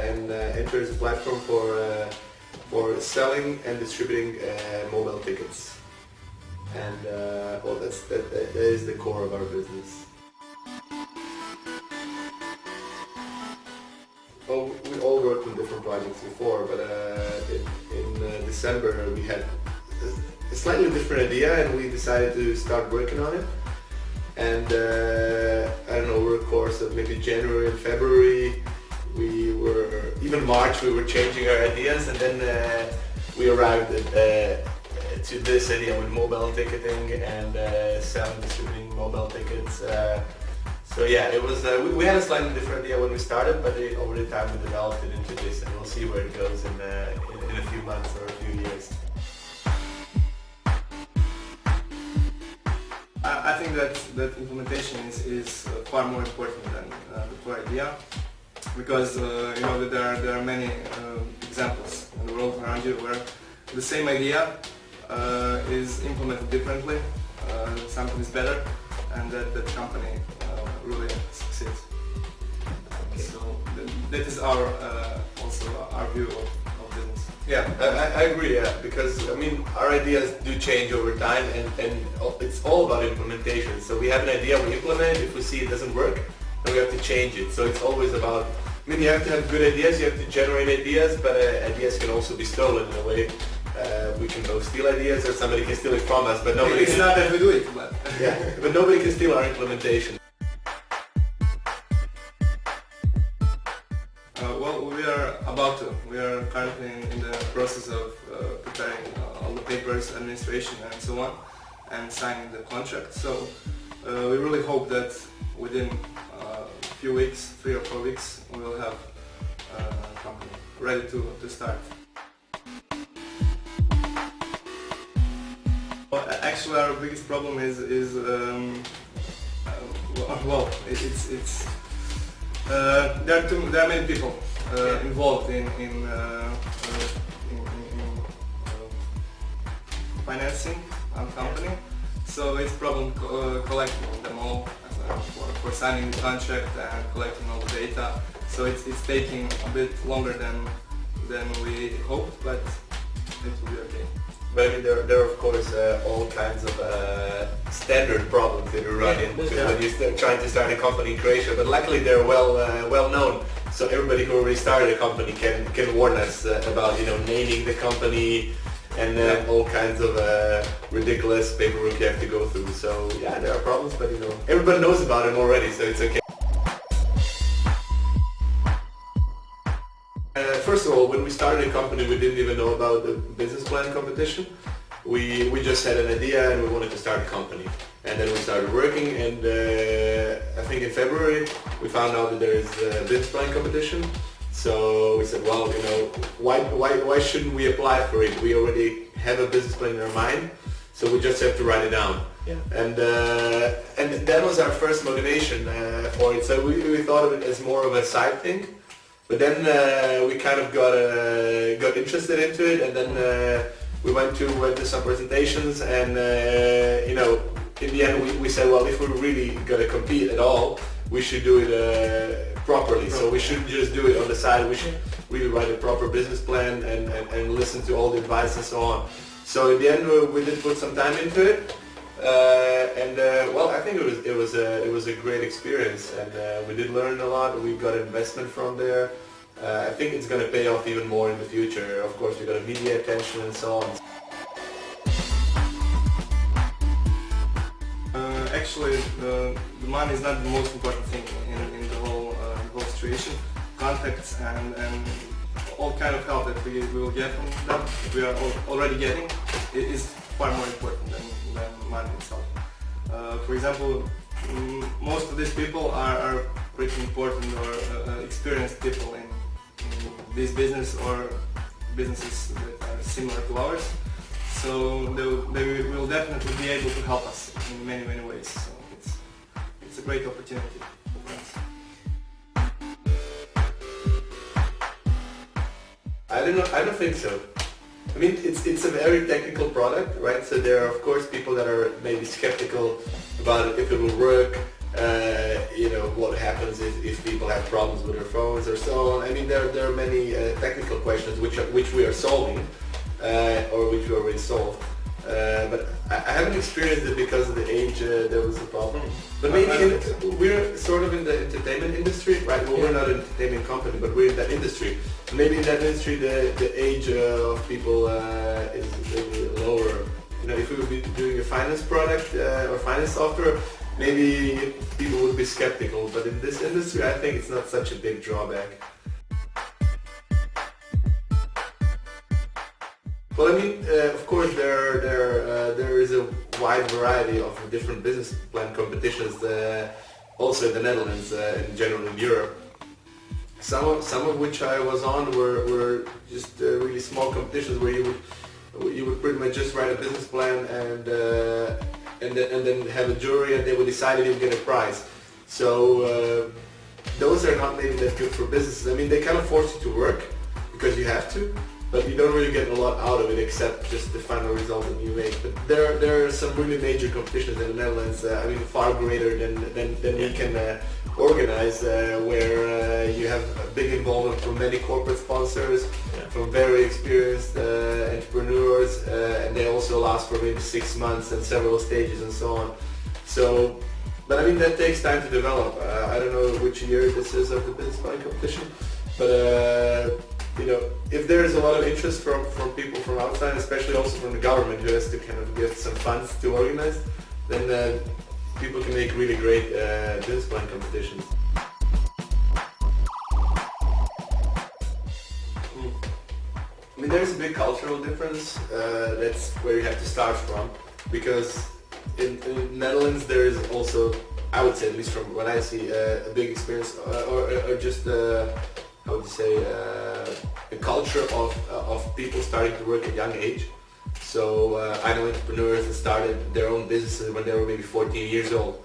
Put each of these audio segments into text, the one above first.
and Entrio is a platform for selling and distributing mobile tickets. And well, that is the core of our business. Well, we all worked on different projects before, but in December we had a slightly different idea and we decided to start working on it. And I don't know, over the course of maybe January and February, even March, we were changing our ideas, and then we arrived to this idea with mobile ticketing and selling, distributing mobile tickets. So yeah, it was. We had a slightly different idea when we started, but over the time we developed it into this, and we'll see where it goes in a few months or a few years. I think that implementation is far more important than the core idea, because you know that there are many examples in the world around you where the same idea is implemented differently. Something is better, and that company really succeeds. Okay. So that is also our view of business. Yeah, I agree. Yeah, because I mean our ideas do change over time, and it's all about implementation. So we have an idea, we implement it. If we see it doesn't work, then we have to change it. So it's always about. I mean, you have to have good ideas. You have to generate ideas, but ideas can also be stolen in a way. We can both steal ideas, or somebody can steal it from us, but nobody. It's not that we do it, but yeah, but nobody can steal our implementation. Well, we are currently in the process of preparing all the papers, administration and so on, and signing the contract. So we really hope that within a few weeks, 3 or 4 weeks, we will have a company ready to start. Well, actually our biggest problem is there are many people involved in financing our company, so it's problem collecting them all for signing the contract and collecting all the data. So it's taking a bit longer than we hoped, but it will be okay. But I mean, there are of course all kinds of standard problems that you run into when you're trying to start a company in Croatia. But luckily they're well known, so everybody who already started a company can warn us about naming the company and all kinds of ridiculous paperwork you have to go through. So yeah, there are problems, but everybody knows about them already, so it's okay. First of all, when we started the company, we didn't even know about the business plan competition. We just had an idea and we wanted to start a company. And then we started working, and I think in February we found out that there is a business plan competition. So we said, well, why shouldn't we apply for it? We already have a business plan in our mind, so we just have to write it down. Yeah. And that was our first motivation for it. So we thought of it as more of a side thing. But then we kind of got interested into it, and then we went to some presentations, and in the end we said, well, if we're really going to compete at all, we should do it properly. So we shouldn't just do it on the side. We should really write a proper business plan and listen to all the advice and so on. So in the end we did put some time into it. Well, I think it was a great experience, and we did learn a lot. We got investment from there. I think it's going to pay off even more in the future. Of course, we got media attention and so on. Actually, the money is not the most important thing in the whole situation. Contacts and all kind of help that we will get from them, we are already getting, is far more important than money itself. For example, most of these people are pretty important or experienced people in this business or businesses that are similar to ours. So they will definitely be able to help us in many ways. So it's a great opportunity for us. I don't think so. I mean, it's a very technical product, right? So there are of course people that are maybe skeptical about it, if it will work. what happens if people have problems with their phones or so on. I mean, there are many technical questions which we are solving, or which we already solved. But I haven't experienced it because of the age. There was a problem. But maybe we're sort of in the entertainment industry, right? Well, we're not an entertainment company, but we're in that industry. Maybe in that industry, the age of people is maybe lower. If we would be doing a finance product or finance software, maybe people would be skeptical. But in this industry, I think it's not such a big drawback. Well, I mean, of course, there is a wide variety of different business plan competitions, also in the Netherlands, in general in Europe. Some of which I was on were just really small competitions where you would pretty much just write a business plan and then have a jury, and they would decide if you get a prize. So those are not maybe that good for businesses. I mean, they kind of force you to work because you have to, but you don't really get a lot out of it except just the final result that you make. But there are some really major competitions in the Netherlands, I mean far greater than we can organize, where you have a big involvement from many corporate sponsors, from very experienced entrepreneurs, and they also last for maybe 6 months and several stages and so on. So, but I mean that takes time to develop. I don't know which year this is of the business plan competition, but if there is a lot of interest from people from outside, especially also from the government who has to kind of get some funds to organize, then people can make really great business plan competitions. I mean, there's a big cultural difference. That's where you have to start from, because in Netherlands there is also, I would say, at least from what I see, a big experience, or just how would you say, a culture of people starting to work at a young age. So I know entrepreneurs that started their own businesses when they were maybe 14 years old.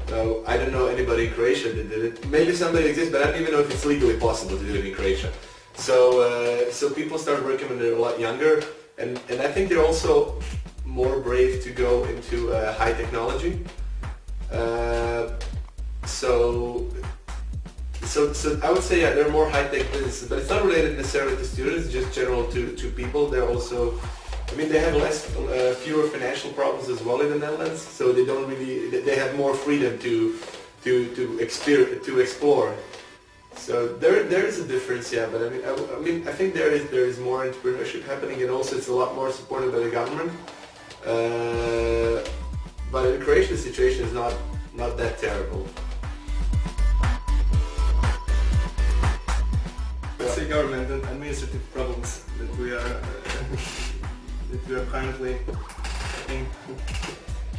Now, I don't know anybody in Croatia that did it. Maybe somebody exists, but I don't even know if it's legally possible to do it in Croatia. So people start working when they're a lot younger, and I think they're also more brave to go into high technology. So I would say, yeah, there are more high-tech businesses, but it's not related necessarily to students, just general to people. They're also, I mean, they have fewer financial problems as well in the Netherlands, so they have more freedom to explore. So there is a difference, yeah. But I think there is more entrepreneurship happening, and also it's a lot more supported by the government. But in Croatia, the situation is not that terrible. Let's say government and administrative problems that we are currently having.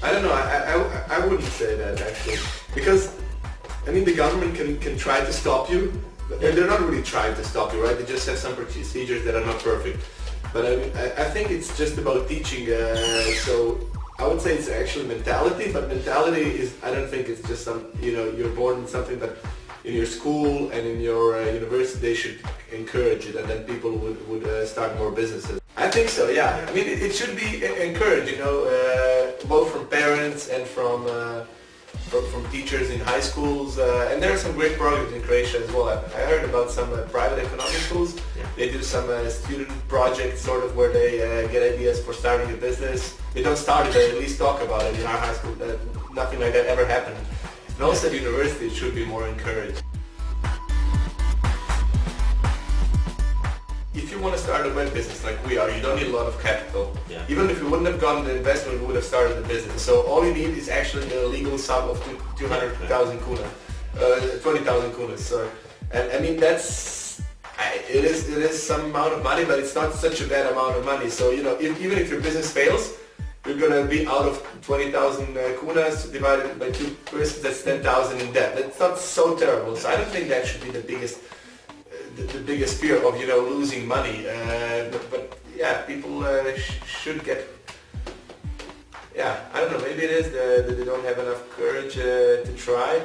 I don't know. I wouldn't say that actually, because I mean the government can try to stop you, but they're not really trying to stop you, right? They just have some procedures that are not perfect. But I think it's just about teaching. So I would say it's actually mentality, but mentality is, I don't think it's just some, you're born in something, but in your school and in your university they should encourage it, and then people would start more businesses. I think so, yeah. I mean, it should be encouraged, both from parents and from teachers in high schools, and there are some great programs in Croatia as well. I heard about some private economic schools. Yeah. They do some student projects sort of where they get ideas for starting a business. They don't start it, they at least talk about it. In our high school, nothing like that ever happened. And also at university, it should be more encouraged. If you want to start a web business like we are, you don't need a lot of capital. Yeah. Even if we wouldn't have gotten the investment, we would have started the business. So all you need is actually the legal sum of 200,000 kuna, 20,000 kunas. Sorry. And I mean it is some amount of money, but it's not such a bad amount of money. So even if your business fails, you're gonna be out of 20,000 kunas divided by 2 persons. That's 10,000 in debt. That's not so terrible. So I don't think that should be the biggest fear of losing money. But yeah, people should get. Yeah, I don't know. Maybe it is that they don't have enough courage to try,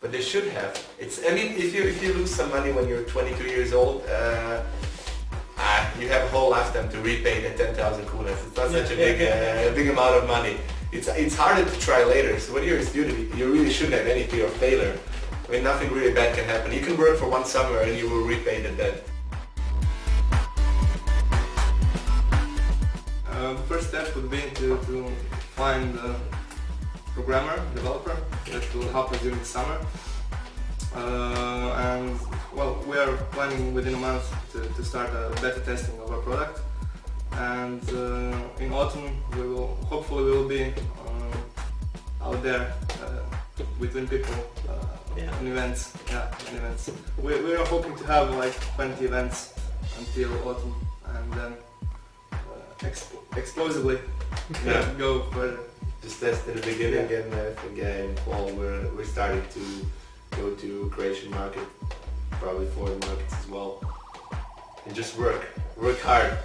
but they should have. I mean, if you lose some money when you're 22 years old. You have a whole lifetime to repay the 10,000 kunas. It's not such a big amount of money. it's harder to try later. So when you're a student, you really shouldn't have any fear of failure. I mean, nothing really bad can happen. You can work for one summer and you will repay the debt. The first step would be to find a programmer, developer that will help us during the summer. And well, we are planning within a month to start a beta testing of our product. And in autumn, hopefully we will be out there between people in events. In events. We are hoping to have like 20 events until autumn, and then explosively go further. Just test in the beginning, and I think in fall we're starting to go to Croatian market, probably foreign markets as well, and just work hard.